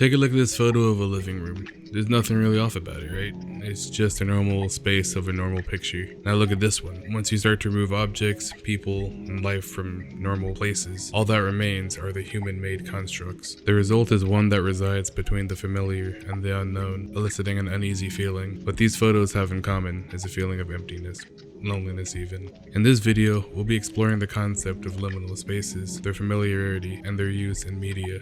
Take a look at this photo of a living room. There's nothing really off about it, right? It's just a normal space of a normal picture. Now look at this one. Once you start to remove objects, people, and life from normal places, all that remains are the human-made constructs. The result is one that resides between the familiar and the unknown, eliciting an uneasy feeling. What these photos have in common is a feeling of emptiness. Loneliness even. In this video, we'll be exploring the concept of liminal spaces, their familiarity, and their use in media.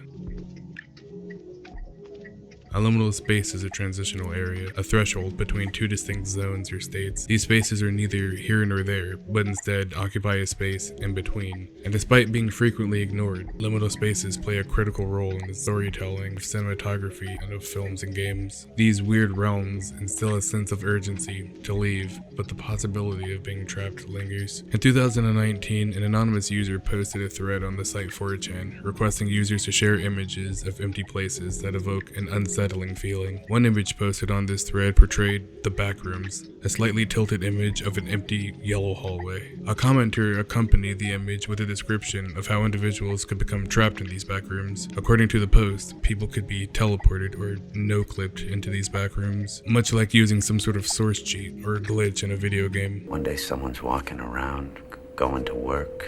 A liminal space is a transitional area, a threshold between two distinct zones or states. These spaces are neither here nor there, but instead occupy a space in between. And despite being frequently ignored, liminal spaces play a critical role in the storytelling of cinematography and of films and games. These weird realms instill a sense of urgency to leave, but the possibility of being trapped lingers. In 2019, an anonymous user posted a thread on the site 4chan, requesting users to share images of empty places that evoke an unsettling feeling. One image posted on this thread portrayed the backrooms, a slightly tilted image of an empty yellow hallway. A commenter accompanied the image with a description of how individuals could become trapped in these backrooms. According to the post, people could be teleported or no-clipped into these backrooms, much like using some sort of source cheat or glitch in a video game. One day someone's walking around, going to work,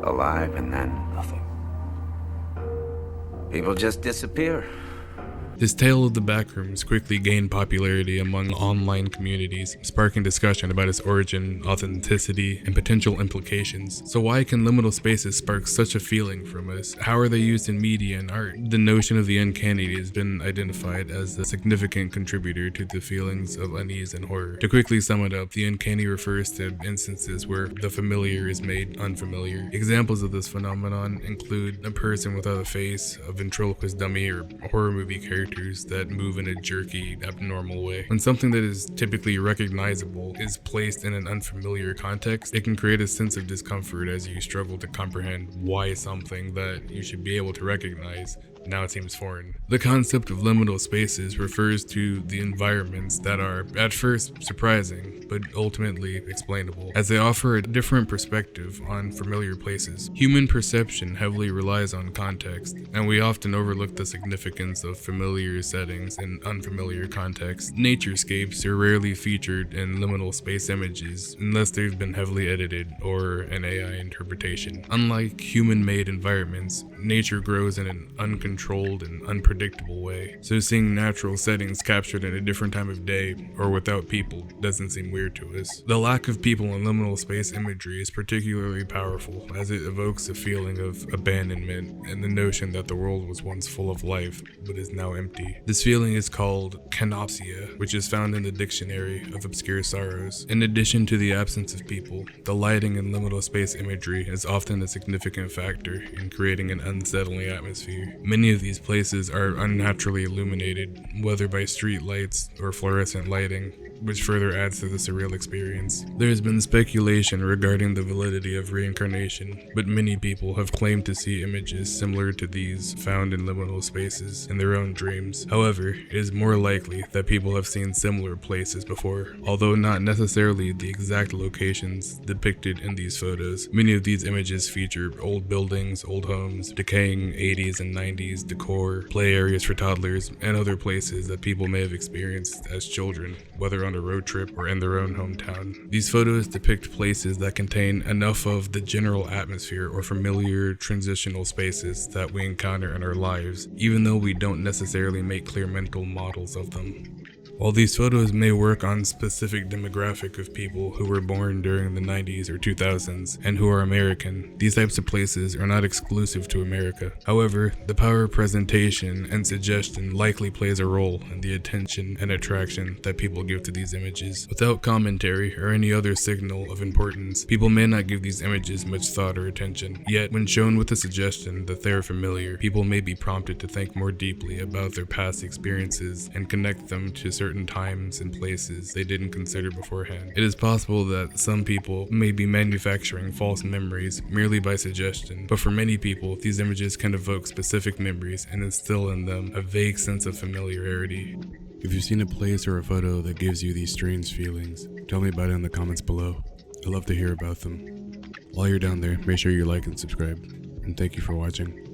alive, and then nothing. People just disappear. This tale of the backrooms quickly gained popularity among online communities, sparking discussion about its origin, authenticity, and potential implications. So why can liminal spaces spark such a feeling from us? How are they used in media and art? The notion of the uncanny has been identified as a significant contributor to the feelings of unease and horror. To quickly sum it up, the uncanny refers to instances where the familiar is made unfamiliar. Examples of this phenomenon include a person without a face, a ventriloquist dummy, or horror movie character that move in a jerky, abnormal way. When something that is typically recognizable is placed in an unfamiliar context, it can create a sense of discomfort as you struggle to comprehend why something that you should be able to recognize now seems foreign. The concept of liminal spaces refers to the environments that are, at first, surprising, but ultimately explainable, as they offer a different perspective on familiar places. Human perception heavily relies on context, and we often overlook the significance of familiar settings in unfamiliar contexts. Naturescapes are rarely featured in liminal space images unless they've been heavily edited or an AI interpretation. Unlike human-made environments, nature grows in an uncontrolled and unpredictable way, so seeing natural settings captured at a different time of day or without people doesn't seem weird to us. The lack of people in liminal space imagery is particularly powerful, as it evokes a feeling of abandonment and the notion that the world was once full of life but is now empty. This feeling is called Kenopsia, which is found in the Dictionary of Obscure Sorrows. In addition to the absence of people, the lighting in liminal space imagery is often a significant factor in creating an unsettling atmosphere. Many of these places are unnaturally illuminated, whether by street lights or fluorescent lighting, which further adds to the surreal experience. There has been speculation regarding the validity of reincarnation, but many people have claimed to see images similar to these found in liminal spaces in their own dreams. However, it is more likely that people have seen similar places before, although not necessarily the exact locations depicted in these photos. Many of these images feature old buildings, old homes, decaying 80s and 90s decor, play areas for toddlers, and other places that people may have experienced as children, whether on a road trip or in their own hometown. These photos depict places that contain enough of the general atmosphere or familiar transitional spaces that we encounter in our lives, even though we don't necessarily make clear mental models of them. While these photos may work on specific demographic of people who were born during the 90s or 2000s and who are American, these types of places are not exclusive to America. However, the power of presentation and suggestion likely plays a role in the attention and attraction that people give to these images. Without commentary or any other signal of importance, people may not give these images much thought or attention. Yet, when shown with a suggestion that they are familiar, people may be prompted to think more deeply about their past experiences and connect them to certain times and places they didn't consider beforehand. It is possible that some people may be manufacturing false memories merely by suggestion, but for many people, these images can evoke specific memories and instill in them a vague sense of familiarity. If you've seen a place or a photo that gives you these strange feelings, tell me about it in the comments below. I'd love to hear about them. While you're down there, make sure you like and subscribe, and thank you for watching.